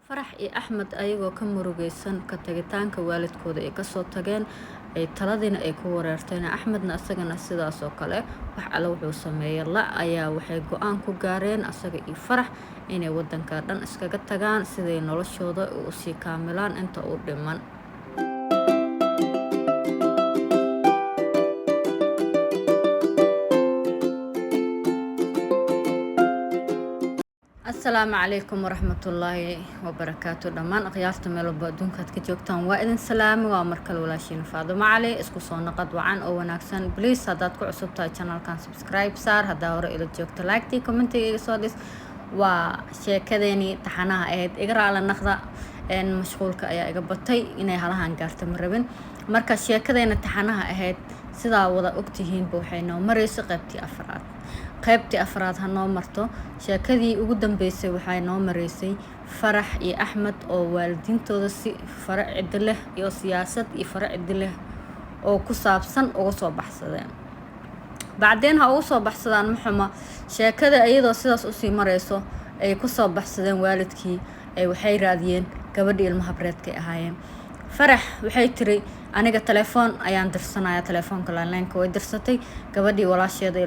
farax iyo axmed ayagoo ka murugaysan ka tagitaanka waalidkooda ay kasoo tageen ay taladiina ay ku wareerteen axmedna asagana sidaas oo kale wax alla wuxuu sameeyay la ayaa waxay go-aan ku gaareen asaga iyo farax inay wadanka dhan iskaga tagaan siday noloshooda u sii kaamilaan inta uu dhiman. السلام عليكم ورحمة الله وبركاته. دمان قياست ميلو بدونك كجوكتان وإذن سلام ومركل ولا شيء فاضي علي اسكو صون نقد وعن أو ناكسن بليز هداتكو عصب تاي channel كان سبسكرايب صار هداورو إلى جوكت لايكتي كومنتي صوديس وشي كذيني تحناها ايد اقرأ على النخضة ان مشغولك ايا اقبطي اني هلاهان قارت مربين مركا شي كذيني تحناها ايد سيدا وضا اكتهين بوحينو مريسي qaybtii afraad ha noo marto sheekadii ugu dambeysay waxay noo mareysay farax iyo axmed oo waalidiintooda si farac cid leh iyo siyaasad iyo farac cid leh oo ku saabsan uga soo baxsadeen bacdeen ha uga soo baxsadaan maxuma sheekada iyadoo sidaas u sii mareyso ay ku soo baxsadeen waalidkii ay waxay raadiyeen gabadhii ilmaha habreedka ahaayeen farax waxay tiri aniga telefoon ayaan dirsanaya telefoonka landline-ka way dirsatay gabadhii walaasheeda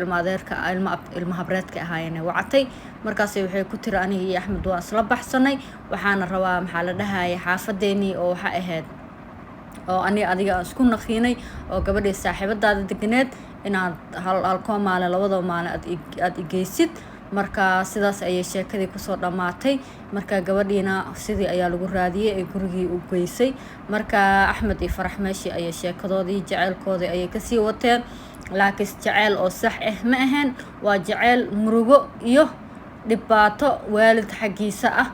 ilma habreedka ahaayeen wacatay markaas waxay ku tiri aniga iyo axmed waa isla baxsanay waxaana rabaa maxaa la dhahayaa xaafadeeni oo waxa ahayd oo adiga aan isku naqiinay oo gabadhii saaxiibadaada deganeed inaad hal maalin labada maalin aad igeysid marka sidaas ayay sheekadii kusoo dhamaatay marka gabadhiina sidii ayaa lagu raadiyay ee gurigii u geysay marka axmed iyo farax meeshii ayay sheekadoodii jaceylkoodii ayay kasii wateen laakiin jaceyl oo sax ah ma ahayn waa jaceyl murugo iyo dhibaato waalid xagiisa ah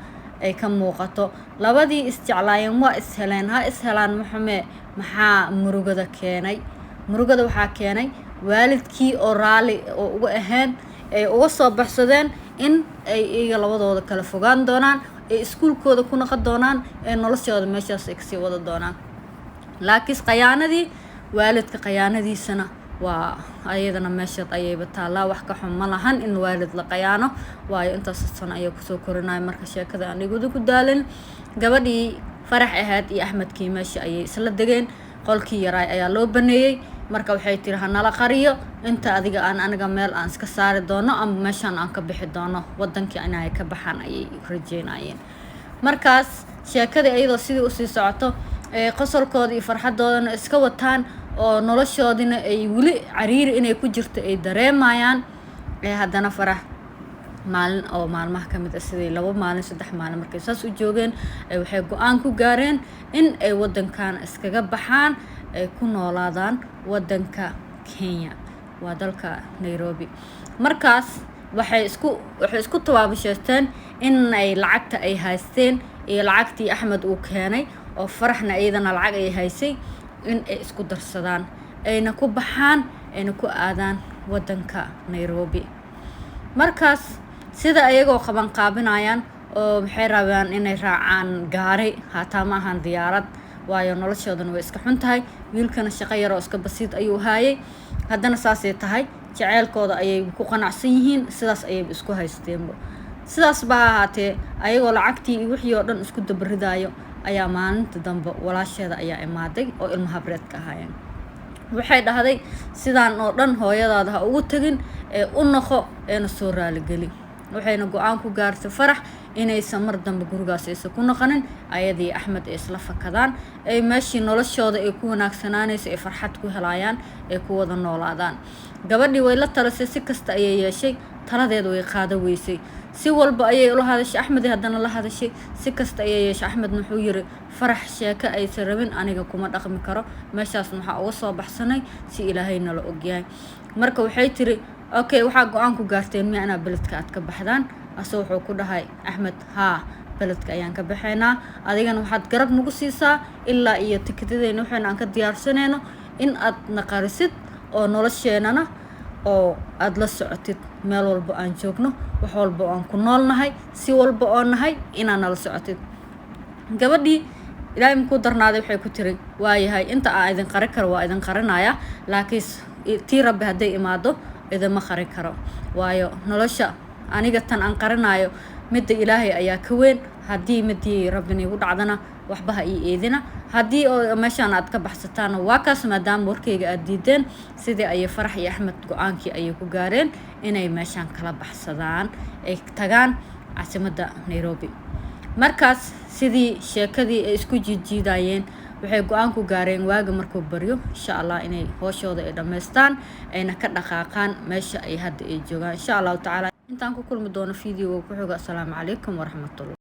ay ka muuqato labadii isjeclaayeen waa ishelaan maxaa murugada keenay murugada waxaa keenay waalidkii oo raali oo uga ahayn ay uga soo baxsadeen in ay iyaga labadooda kala fogaan doonaan ay iskuulkooda ku noqon doonaan ee noloshooda meeshaas ay kasii wada doonaan laakiin qayaanadii waalidka qayaanadiisana waa ayadana meeshaad ayayba taallaa wax ka xun ma lahan in waalid la qayaano waayo intaas sano ayaa kusoo korinaya marka sheekada aan igudi ku daalin gabadhii farax ahayd iyo axmedkii meesha ayay isla degeen qolkii yaraay ayaa loo baneeyay marka waxay tiri hanala qariyo inta adiga aniga meel aan iska saari doono ama meeshaan aan ka bixi doono wadankii inay ka baxaan ayay rajeynayeen markaas sheekada iyadoo sidii u sii socoto ee qosolkooda iyo farxadoodana iska wataan oo noloshoodina ay wali cariiri inay ku jirto ay dareemayaan ee haddana farax maalin oo maalmaha ka mid ah sidii 2 maalin 3 maalin markay saas u joogeen ay waxay go'aan ku gaareen in ay wadankan iskaga baxaan ay ku noolaadaan wadanka Kenya waa dalka Nairobi markaas waxay isku tawaabasheen in ay lacagta ay haysteen iyo lacagtii Axmed uu keenay oo faraxna iyadana lacag ay haysay in ay isku darsadaan ayna ku baxaan ayna ku aadaan wadanka Nairobi markaas sida ayagoo qaban qaabinayaan oo waxay rabaan inay raacaan gaari hataa ma ahan diyaarad waayo noloshoodan way iska xun tahay wiilkana shaqo yar oo iska basiid ayuu haayay haddana saasay tahay jaceylkooda ayay ku qanacsan yihiin sidaas ayay isku haysteenba sidaas baa ahaatee ayagoo lacagtii iyo wixii oo dhan isku dabaridaayo ayaa maalinta dambe walaasheeda ayaa imaaday oo ilma habreedka ahaayeen waxay dhahday sidaan oo dhan hooyadaada ha ugu tagin ee u noqo eena soo raaligeli waxayna go'aan ku gaartay farax inaysan mar dambe gurigaas aysan ku noqonin ayadii axmed ay isla fakadaan ay meeshii noloshooda ay ku wanaagsanaanayso ay farxad ku helayaan ay ku wada noolaadaan gabadhii way la talisay si kasta ayay yeeshay taladeedu way qaada weysay si walba ayay ula hadashay axmed haddana la hadashay si kasta ayay yeeshay axmed wuxuu yiri farax sheeka aysan rabin aniga kuma dhaqmi karo meeshaas waxaa uga soo baxsanay si ilaahayna la ogyahay marka waxay tiri okay waxaa go'aan ku gaarteen miyaana beledka aad ka baxdaan asoo wuxuu ku dhahay axmed haa beledka ayaan ka baxaynaa adigana waxaad garab nagu siisaa ilaa iyo tikidadeyna waxayna aan ka diyaarsanayno in aad naqarisid oo nolosheenana oo aad la socotid meel walba aan joogno wax walba aan ku noolnahay si walba oo nahay inaan nala socotid gabadhii ilaahay ku darnaaday waxay ku tiri waayahay inta aan idin qarin karo waa idin qarinaya laakiin tii rabbi hadday imaado idama qarin karo waayo nolosha aniga tan aan qarinayo midda ilaahay ayaa ka weyn haddii midii rabbina igu dhacdana waxba ha ii eedina haddii oo meeshaan aad ka baxsataana waa kaas maadaama warkayga aad diideen sidii ayay Farax iyo Axmed go-aankii ayay ku gaareen inay meeshaan kala baxsadaan ay tagaan caasimadda Nairobi markaas sidii sheekadii ay isku jiidayeen waxay go-aan ku gaareen waaga markuu baryo insha Allah inay hooshooda ay dhameystaan ayna ka dhaqaaqaan meesha ay hadda ay joogaan insha Allah taala intaan ku kulmi doono video ku xiga. Assalaamu calaykum waraxmatullahi